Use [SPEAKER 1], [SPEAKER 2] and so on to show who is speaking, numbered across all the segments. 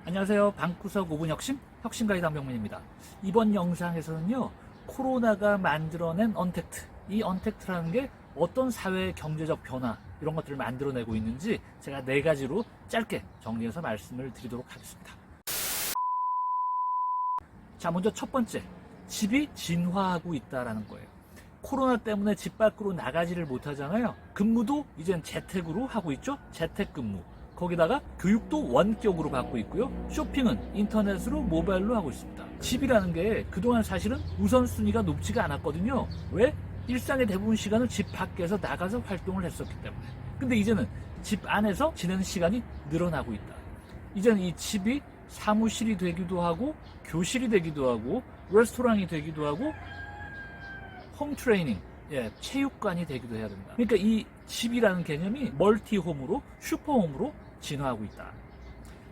[SPEAKER 1] 안녕하세요. 방구석 5분 혁신 가이드 한병문입니다. 이번 영상에서는요, 코로나가 만들어낸 언택트, 이 언택트라는 게 어떤 사회 경제적 변화 이런 것들을 만들어내고 있는지 제가 4가지로 짧게 정리해서 말씀을 드리도록 하겠습니다. 자, 먼저 첫 번째, 집이 진화하고 있다라는 거예요. 코로나 때문에 집 밖으로 나가지를 못하잖아요. 근무도 이젠 재택으로 하고 있죠. 재택근무. 거기다가 교육도 원격으로 받고 있고요. 쇼핑은 인터넷으로 모바일로 하고 있습니다. 집이라는 게 그동안 사실은 우선순위가 높지가 않았거든요. 왜? 일상의 대부분 시간을 집 밖에서 나가서 활동을 했었기 때문에. 근데 이제는 집 안에서 지내는 시간이 늘어나고 있다. 이제는 이 집이 사무실이 되기도 하고 교실이 되기도 하고 레스토랑이 되기도 하고 홈 트레이닝, 체육관이 되기도 해야 된다. 그러니까 이 집이라는 개념이 멀티홈으로, 슈퍼홈으로 진화하고 있다.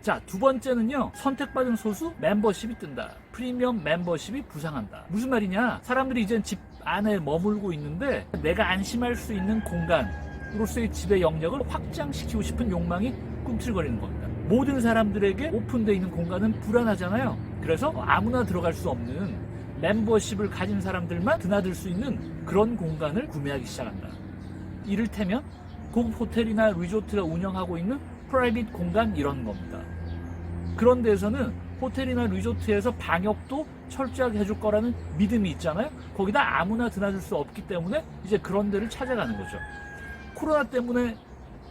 [SPEAKER 1] 자, 두 번째는요, 선택받은 소수 멤버십이 뜬다. 프리미엄 멤버십이 부상한다. 무슨 말이냐? 사람들이 이젠 집 안에 머물고 있는데 내가 안심할 수 있는 공간으로서의 집의 영역을 확장시키고 싶은 욕망이 꿈틀거리는 겁니다. 모든 사람들에게 오픈되어 있는 공간은 불안하잖아요. 그래서 아무나 들어갈 수 없는 멤버십을 가진 사람들만 드나들 수 있는 그런 공간을 구매하기 시작한다. 이를테면 고급 호텔이나 리조트가 운영하고 있는 프라이빗 공간 이런 겁니다. 그런 데에서는 호텔이나 리조트에서 방역도 철저하게 해줄 거라는 믿음이 있잖아요. 거기다 아무나 드나들 수 없기 때문에 이제 그런 데를 찾아가는 거죠. 코로나 때문에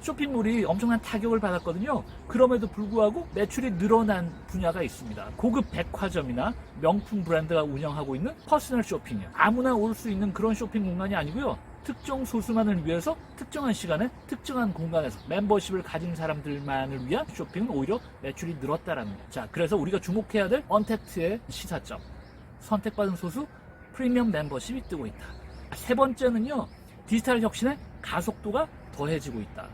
[SPEAKER 1] 쇼핑몰이 엄청난 타격을 받았거든요. 그럼에도 불구하고 매출이 늘어난 분야가 있습니다. 고급 백화점이나 명품 브랜드가 운영하고 있는 퍼스널 쇼핑이요. 아무나 올 수 있는 그런 쇼핑 공간이 아니고요. 특정 소수만을 위해서 특정한 시간에 특정한 공간에서 멤버십을 가진 사람들만을 위한 쇼핑은 오히려 매출이 늘었다라는 거예요. 자, 그래서 우리가 주목해야 될 언택트의 시사점. 선택받은 소수 프리미엄 멤버십이 뜨고 있다. 세 번째는요, 디지털 혁신의 가속도가 더해지고 있다.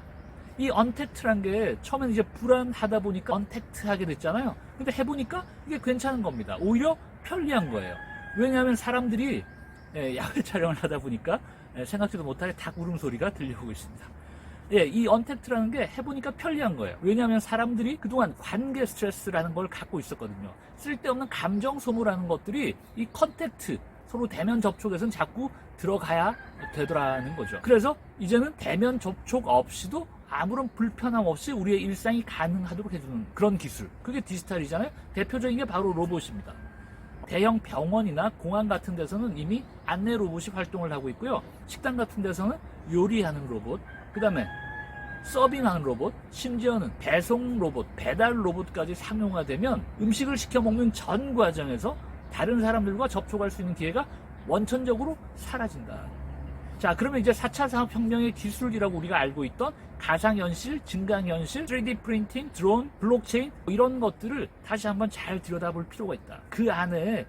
[SPEAKER 1] 이 언택트란 게 처음에는 이제 불안하다 보니까 언택트 하게 됐잖아요. 근데 해보니까 이게 괜찮은 겁니다. 오히려 편리한 거예요. 왜냐하면 사람들이 야외 촬영을 하다 보니까 생각지도 못하게 닭 울음소리가 들려오고 있습니다. 이 언택트라는 게 해보니까 편리한 거예요. 왜냐하면 사람들이 그동안 관계 스트레스라는 걸 갖고 있었거든요. 쓸데없는 감정 소모라는 것들이 이 컨택트, 서로 대면 접촉에서는 자꾸 들어가야 되더라는 거죠. 그래서 이제는 대면 접촉 없이도 아무런 불편함 없이 우리의 일상이 가능하도록 해주는 그런 기술, 그게 디지털이잖아요. 대표적인 게 바로 로봇입니다. 대형 병원이나 공항 같은 데서는 이미 안내 로봇이 활동을 하고 있고요. 식당 같은 데서는 요리하는 로봇, 그 다음에 서빙하는 로봇, 심지어는 배송 로봇, 배달 로봇까지 상용화되면 음식을 시켜 먹는 전 과정에서 다른 사람들과 접촉할 수 있는 기회가 원천적으로 사라진다. 자, 그러면 이제 4차 산업혁명의 기술이라고 우리가 알고 있던 가상현실, 증강현실, 3D 프린팅, 드론, 블록체인 이런 것들을 다시 한번 잘 들여다볼 필요가 있다. 그 안에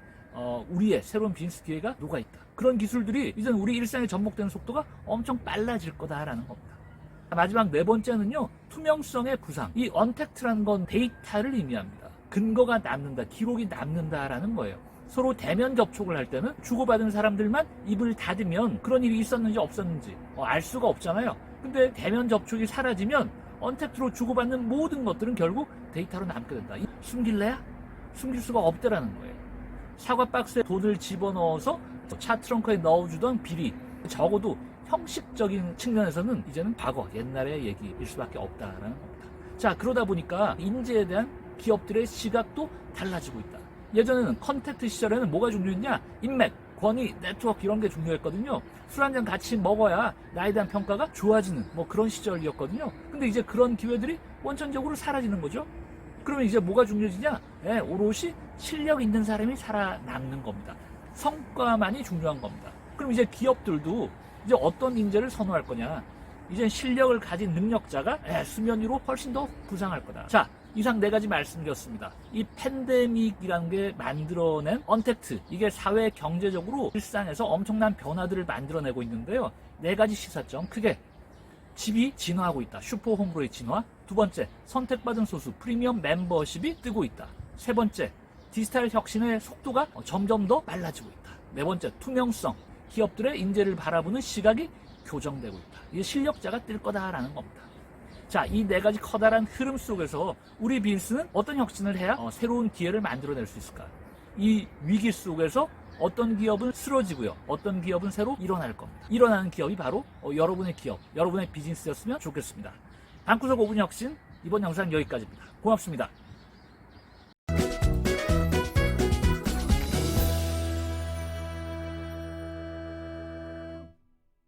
[SPEAKER 1] 우리의 새로운 비즈니스 기회가 녹아있다. 그런 기술들이 이제 우리 일상에 접목되는 속도가 엄청 빨라질 거다라는 겁니다. 마지막 네 번째는요, 투명성의 부상. 이 언택트라는 건 데이터를 의미합니다. 근거가 남는다, 기록이 남는다라는 거예요. 서로 대면 접촉을 할 때는 주고받은 사람들만 입을 닫으면 그런 일이 있었는지 없었는지 알 수가 없잖아요. 근데 대면 접촉이 사라지면 언택트로 주고받는 모든 것들은 결국 데이터로 남게 된다. 숨길래야? 숨길 수가 없다라는 거예요. 사과 박스에 돈을 집어넣어서 차 트렁크에 넣어주던 비리, 적어도 형식적인 측면에서는 이제는 과거, 옛날의 얘기일 수밖에 없다라는 겁니다. 자, 그러다 보니까 인재에 대한 기업들의 시각도 달라지고 있다. 예전에는 컨택트 시절에는 뭐가 중요했냐? 인맥, 권위, 네트워크 이런 게 중요했거든요. 술 한잔 같이 먹어야 나에 대한 평가가 좋아지는 그런 시절이었거든요. 근데 이제 그런 기회들이 원천적으로 사라지는 거죠. 그러면 이제 뭐가 중요해지냐? 오롯이 실력 있는 사람이 살아남는 겁니다. 성과만이 중요한 겁니다. 그럼 이제 기업들도 이제 어떤 인재를 선호할 거냐? 이제 실력을 가진 능력자가 수면 위로 훨씬 더 부상할 거다. 자, 이상 4가지 말씀드렸습니다. 이 팬데믹이라는 게 만들어낸 언택트, 이게 사회 경제적으로 일상에서 엄청난 변화들을 만들어내고 있는데요. 4가지 시사점, 크게 집이 진화하고 있다. 슈퍼홈으로의 진화. 두 번째, 선택받은 소수 프리미엄 멤버십이 뜨고 있다. 세 번째, 디지털 혁신의 속도가 점점 더 빨라지고 있다. 네 번째, 투명성, 기업들의 인재를 바라보는 시각이 교정되고 있다. 이게 실력자가 뜰 거다라는 겁니다. 자, 이 네 가지 커다란 흐름 속에서 우리 빈스는 어떤 혁신을 해야 새로운 기회를 만들어낼 수 있을까? 이 위기 속에서 어떤 기업은 쓰러지고요. 어떤 기업은 새로 일어날 겁니다. 일어나는 기업이 바로 여러분의 기업, 여러분의 비즈니스였으면 좋겠습니다. 방구석 5분 혁신, 이번 영상 여기까지입니다. 고맙습니다.